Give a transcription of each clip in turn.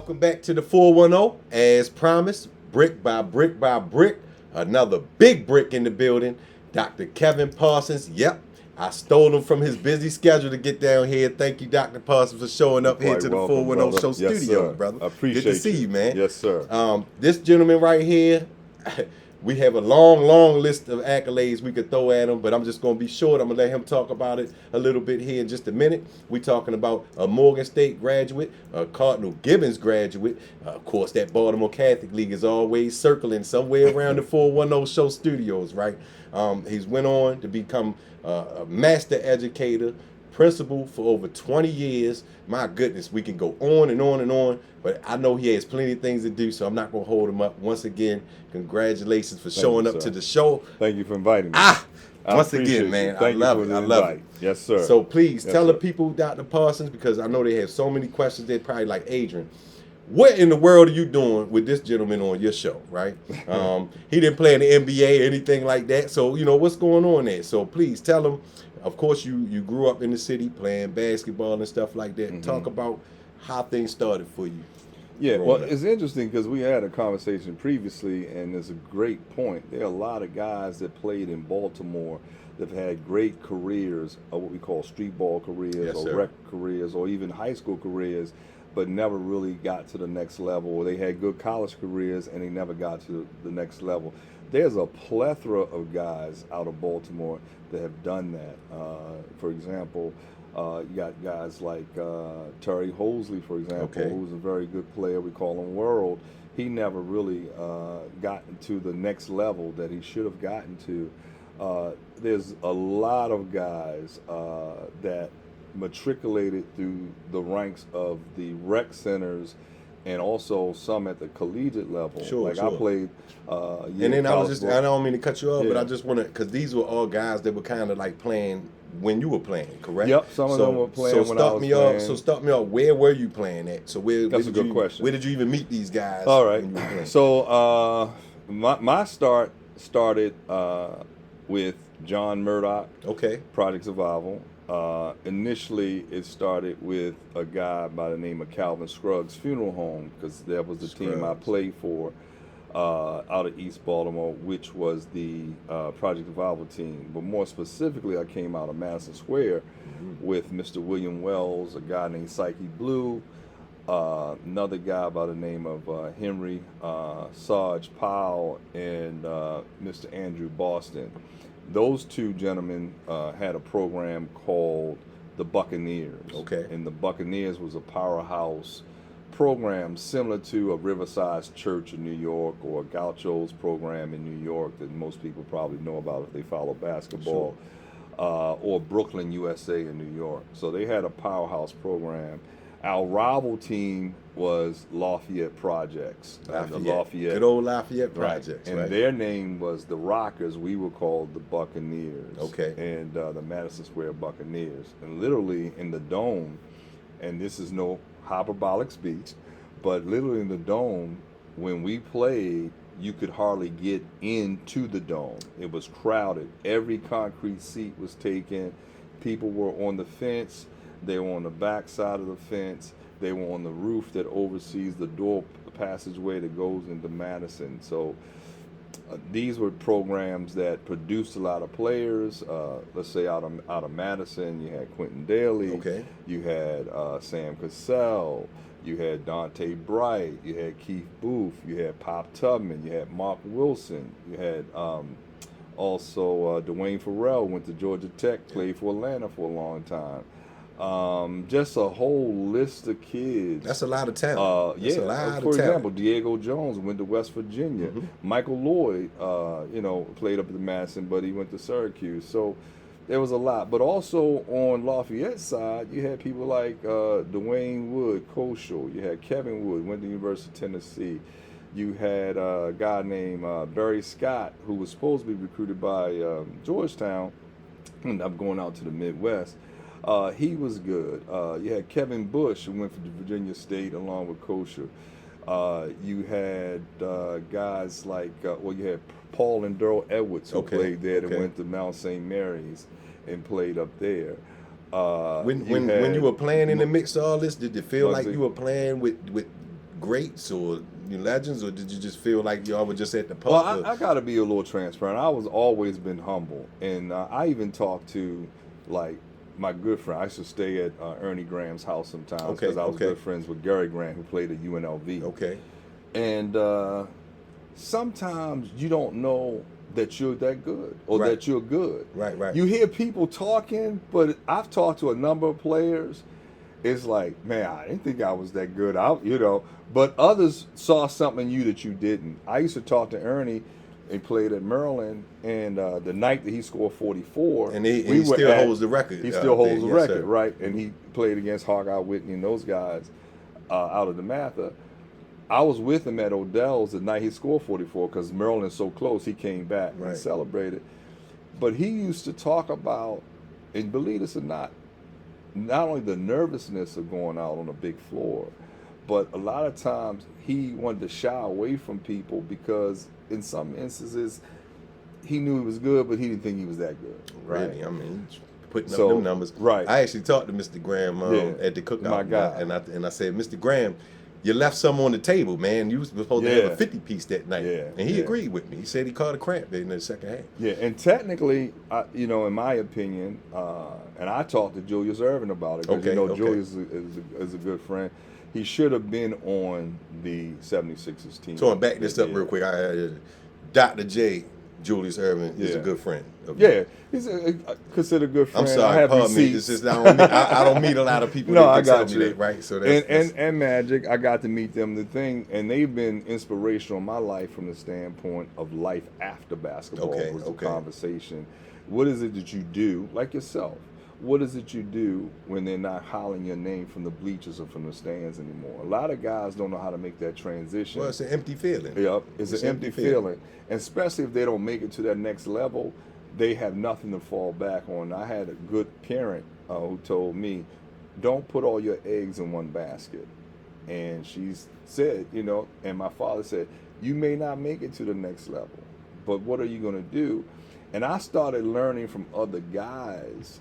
welcome back to the 410. As promised, brick by brick by brick, another big brick in the building. Dr. Kevin Parsons. Yep, I stole him from his busy schedule to get down here. Thank you, Dr. Parsons, for showing up here to the 410 Show Yes, studios, sir. brother. I appreciate Good to see you, man. Yes, sir. This gentleman right here, we have a long list of accolades we could throw at him, but I'm just going to be short. I'm going to let him talk about it a little bit here in just a minute. We're talking about a Morgan State graduate, a Cardinal Gibbons graduate. Of course, that Baltimore Catholic League is always circling somewhere around the 410 Show studios, right? He's went on to become a master educator, principal for over 20 years. My goodness, we can go on and on and on, but I know he has plenty of things to do, so I'm not going to hold him up. Once again, congratulations for showing up to the show. Thank you for inviting me. Once again, man, I love it. Yes, sir. So please tell the people, Dr. Parsons, because I know they have so many questions. They're probably like, Adrian, what in the world are you doing with this gentleman on your show, right? He didn't play in the NBA or anything like that, so, what's going on there? So please tell him. Of course, you grew up in the city playing basketball and stuff like that. Mm-hmm. Talk about how things started for you. Yeah, well, it's interesting because we had a conversation previously, and it's a great point. There are a lot of guys that played in Baltimore that have had great careers, or what we call street ball careers, or rec careers, or even high school careers, but never really got to the next level. Or they had good college careers, and they never got to the next level. There's a plethora of guys out of Baltimore that have done that. For example, you got guys like Terry Hosley, for example, who's a very good player. We call him World. He never really gotten to the next level that he should have gotten to. There's a lot of guys that matriculated through the ranks of the rec centers, and also some at the collegiate level. I played. And then I don't mean to cut you off, but I just want to, because these were all guys that were kind of like playing when you were playing, correct? Yep, some of them were playing when I was playing. So start me off. Where were you playing at? So That's a good question. Where did you even meet these guys? All right. When you were playing? So my start started with John Murdoch. Project Survival. Initially, it started with a guy by the name of Calvin Scruggs Funeral Home, because that was the team I played for out of East Baltimore, which was the Project Survival team. But more specifically, I came out of Madison Square with Mr. William Wells, a guy named Psyche Blue, another guy by the name of Henry Sarge Powell, and Mr. Andrew Boston. Those two gentlemen had a program called the Buccaneers. And the Buccaneers was a powerhouse program similar to a Riverside Church in New York, or a Gauchos program in New York that most people probably know about if they follow basketball, or Brooklyn, USA in New York. So they had a powerhouse program. Our rival team was Lafayette Projects. Good old Lafayette Projects. And their name was the Rockers. We were called the Buccaneers. And the Madison Square Buccaneers. And literally in the Dome, and this is no hyperbolic speech, but literally in the Dome, when we played, you could hardly get into the Dome. It was crowded. Every concrete seat was taken. People were on the fence. They were on the back side of the fence. They were on the roof that oversees the door passageway that goes into Madison. So these were programs that produced a lot of players. Let's say out of Madison, you had Quentin Daly. You had Sam Cassell. You had Dante Bright. You had Keith Booth. You had Pop Tubman. You had Mark Wilson. You had also Dwayne Farrell, went to Georgia Tech, played for Atlanta for a long time. Just a whole list of kids. That's a lot of talent. For example, Diego Jones went to West Virginia. Michael Lloyd, played up at the Madison, but he went to Syracuse. So there was a lot. But also on Lafayette's side, you had people like Dwayne Wood, Koshel. You had Kevin Wood, went to the University of Tennessee. You had a guy named Barry Scott, who was supposed to be recruited by Georgetown, ended up going out to the Midwest. He was good. You had Kevin Bush, who went to Virginia State along with Kosher. You had guys like, you had Paul and Daryl Edwards, who played there, that went to Mount St. Mary's and played up there. When you were playing in the mix of all this, did it feel like you were playing with greats or legends, or did you just feel like y'all were just at the pub? Well, I got to be a little transparent. I was always been humble, and I even talked to like my good friend. I used to stay at Ernie Graham's house sometimes because I was good friends with Gary Graham, who played at UNLV. Okay. And sometimes you don't know that you're that good or that you're good. Right. You hear people talking, but I've talked to a number of players. It's like, man, I didn't think I was that good. But others saw something in you that you didn't. I used to talk to Ernie. He played at Maryland, and the night that he scored 44, and he still holds the record. He still holds the record, sir. right? And he played against Hawkeye Whitney and those guys out of the Mather. I was with him at Odell's the night he scored 44 because Maryland's so close. He came back and celebrated. But he used to talk about, and believe this or not only the nervousness of going out on a big floor, but a lot of times he wanted to shy away from people because in some instances he knew he was good, but he didn't think he was that good. Right? Really? I mean, putting up them numbers. Right. I actually talked to Mr. Graham at the cookout. My guy. And I said, Mr. Graham, you left some on the table, man. You was supposed to have a 50-piece that night. Yeah. And he agreed with me. He said he caught a cramp in the second half. Yeah, and technically, in my opinion, and I talked to Julius Erving about it because Julius is a good friend. He should have been on the 76ers team. So I'm back this up real quick. Dr. J, Julius Erving, is a good friend. He's considered a good friend. I'm sorry, pardon me. This is, I don't meet a lot of people. No, I got you. That, right? So that's, and Magic, I got to meet them. The thing, and they've been inspirational in my life from the standpoint of life after basketball. Was the conversation. What is it that you do, like yourself? What is it you do when they're not hollering your name from the bleachers or from the stands anymore? A lot of guys don't know how to make that transition. Well, it's an empty feeling. Yep, it's an empty feeling. And especially if they don't make it to that next level, they have nothing to fall back on. I had a good parent who told me, don't put all your eggs in one basket. And she said, and my father said, you may not make it to the next level, but what are you going to do? And I started learning from other guys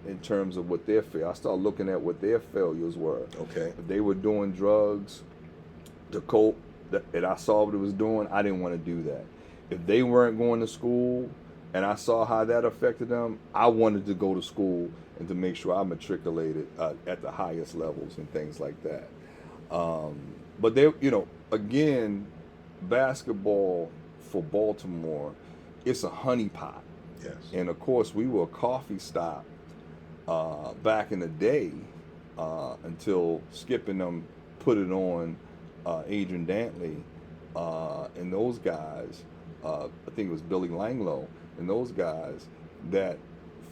in terms of what their failures. I started looking at what their failures were. Okay. If they were doing drugs to cope, and I saw what it was doing, I didn't want to do that. If they weren't going to school, and I saw how that affected them, I wanted to go to school and to make sure I matriculated at the highest levels and things like that. But they, again, basketball for Baltimore, it's a honeypot. Yes. And of course, we were a coffee stop back in the day until Skip and them put it on Adrian Dantley and those guys. I think it was Billy Langlow and those guys that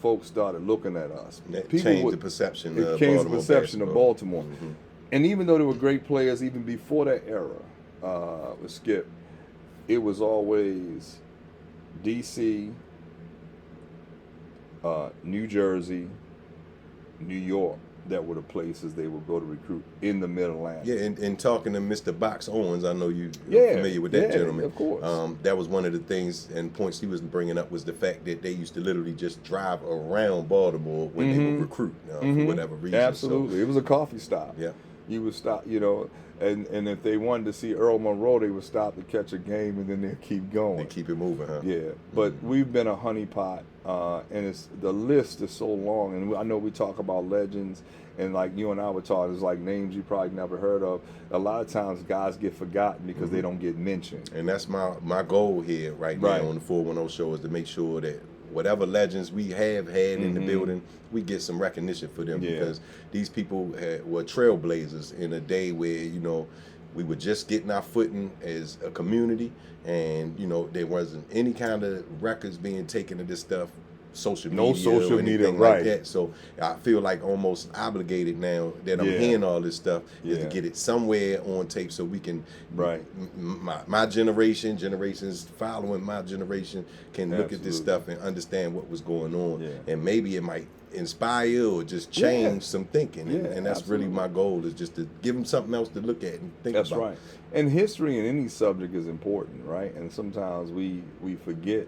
folks started looking at us. It changed the perception of Baltimore. Mm-hmm. And even though there were great players even before that era with Skip, it was always D.C., New Jersey, New York that were the places they would go to recruit in the Mid-Atlantic. Yeah, and talking to Mr. Box Owens, I know you're familiar with that gentleman. Of course. That was one of the things and points he was bringing up was the fact that they used to literally just drive around Baltimore when they would recruit for whatever reason. Absolutely. So, it was a coffee stop. Yeah. You would stop, and if they wanted to see Earl Monroe, they would stop to catch a game, and then they'd keep going. They keep it moving, huh? Yeah, but we've been a honeypot, and the list is so long. And I know we talk about legends, and like you and I were talking, it's like names you probably never heard of. A lot of times, guys get forgotten because they don't get mentioned. And that's my goal here right now on the 410 show is to make sure that whatever legends we have had in the building, we get some recognition for them because these people were trailblazers in a day where, we were just getting our footing as a community and, there wasn't any kind of records being taken of this stuff, social media, like that. So I feel like almost obligated now that I'm hearing all this stuff is to get it somewhere on tape so we can, my generations following my generation can look at this stuff and understand what was going on. And maybe it might inspire or just change some thinking. And that's really my goal is just to give them something else to look at and think about. That's right. And history in any subject is important, right? And sometimes we forget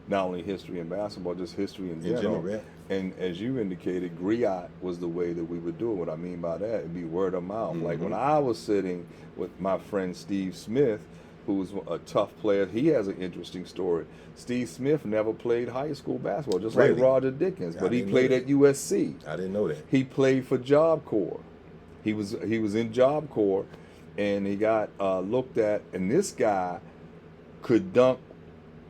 not only history in basketball, just history in general. Yeah. And as you indicated, griot was the way that we would do it. What I mean by that, it'd be word of mouth. Like when I was sitting with my friend Steve Smith, who was a tough player, he has an interesting story. Steve Smith never played high school basketball, just like Roger Dickens, but he played at USC. I didn't know that. He played for Job Corps. He was in Job Corps, and he got looked at, and this guy could dunk.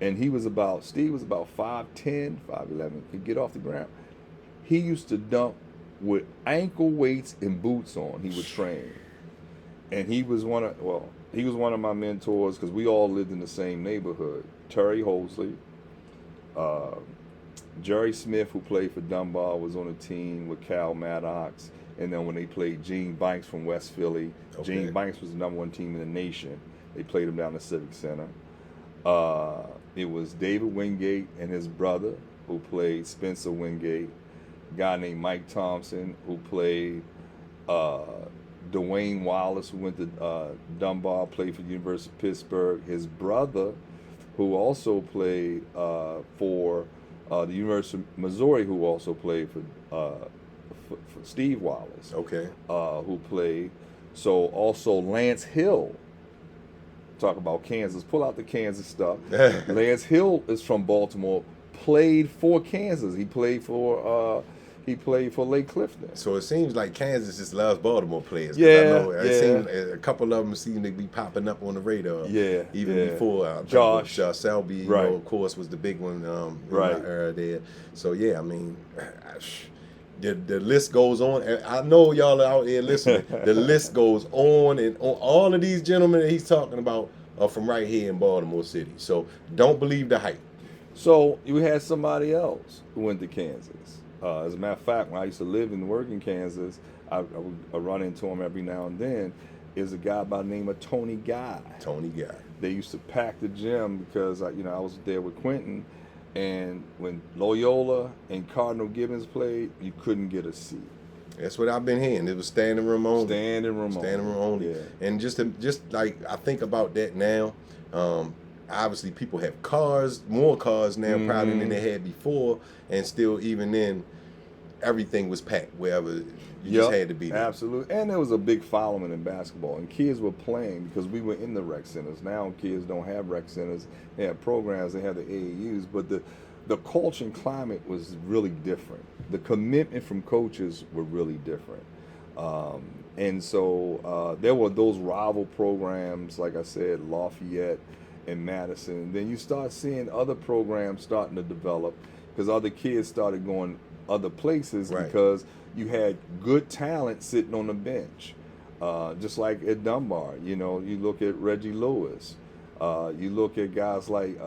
And Steve was about 5'10", 5'11", could get off the ground. He used to dunk with ankle weights and boots on. He would train. And he was one of my mentors because we all lived in the same neighborhood. Terry Hosley, Jerry Smith, who played for Dunbar, was on a team with Cal Maddox. And then when they played Gene Banks from West Philly, Gene Banks was the #1 team in the nation. They played him down the Civic Center. It was David Wingate and his brother who played Spencer Wingate. A guy named Mike Thompson who played Dwayne Wallace, who went to Dunbar, played for the University of Pittsburgh. His brother, who also played for the University of Missouri, who also played for Steve Wallace. Who played. So also Lance Hill. Talk about Kansas. Pull out the Kansas stuff. Lance Hill is from Baltimore. Played for Kansas. He played for Lake Clifton. So it seems like Kansas just loves Baltimore players. It seems a couple of them seem to be popping up on the radar. Even before Josh Selby, of course, was the big one in my era there. So yeah, I mean. The list goes on. I know y'all are out there listening. The list goes on and on. All of these gentlemen that he's talking about are from right here in Baltimore City. So don't believe the hype. So you had somebody else who went to Kansas. As a matter of fact, when I used to live and work in Kansas, I run into him every now and then. Is a guy by the name of Tony Guy. Tony Guy. They used to pack the gym because I was there with Quentin. And when Loyola and Cardinal Gibbons played, you couldn't get a seat. That's what I've been hearing. It was standing room only. Standing room only. Yeah. And just like I think about that now, obviously people have cars, more cars now probably than they had before, and still even then, everything was packed wherever you just had to be there. Absolutely. And there was a big following in basketball, and kids were playing because we were in the rec centers. Now kids don't have rec centers. They have programs. They have the AAUs, but the culture and climate was really different. The commitment from coaches were really different. And so there were those rival programs, like I said, Lafayette and Madison. Then you start seeing other programs starting to develop because other kids started going other places because you had good talent sitting on the bench. Just like at Dunbar, you look at Reggie Lewis. You look at guys like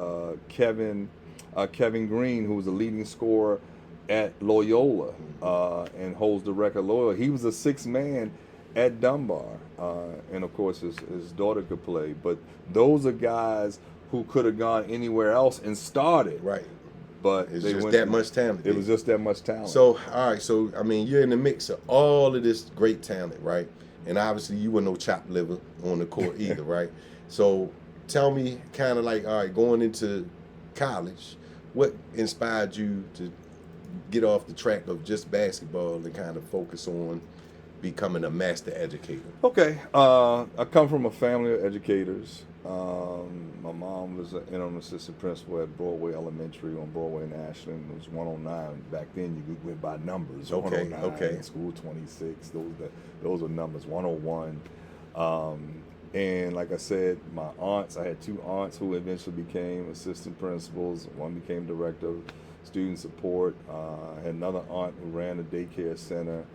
Kevin Green, who was a leading scorer at Loyola and holds the record Loyola. He was a sixth man at Dunbar. And, of course, his daughter could play. But those are guys who could have gone anywhere else and started. Right. But it's just that much talent. It was just that much talent. So, all right. So, I mean, you're in the mix of all of this great talent, right? And obviously, you were no chopped liver on the court either, right? So, tell me, kind of like, all right, going into college, what inspired you to get off the track of just basketball and kind of focus on becoming a master educator? Okay. I come from a family of educators. My mom was an interim assistant principal at Broadway Elementary on Broadway and Ashland. It was 109. Back then, you went by numbers. 109, school 26. Those are numbers. 101. And like I said, my aunts, I had two aunts who eventually became assistant principals. One became director of student support. I had another aunt who ran a daycare center.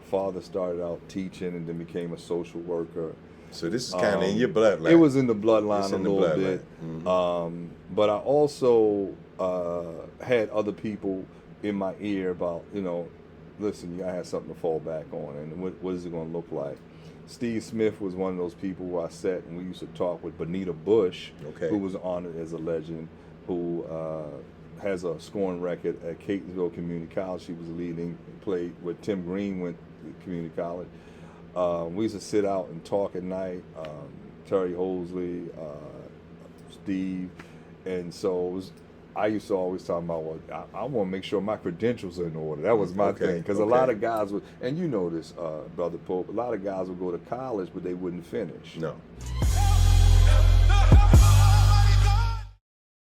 Father started out teaching and then became a social worker. So this is kind of in your bloodline. It was in the bloodline a little bit. Mm-hmm. But I also had other people in my ear about, listen, you gotta have something to fall back on, and what is it gonna look like? Steve Smith was one of those people who I sat and we used to talk with. Bonita Bush, who was honored as a legend, who has a scoring record at Catonsville Community College. She was leading, played with Tim Green, went to community college. We used to sit out and talk at night, Terry Hosley, Steve, and so I used to always talk about, well, I want to make sure my credentials are in order. That was my thing, because a lot of guys would, and you know this, Brother Pope, a lot of guys would go to college, but they wouldn't finish. No.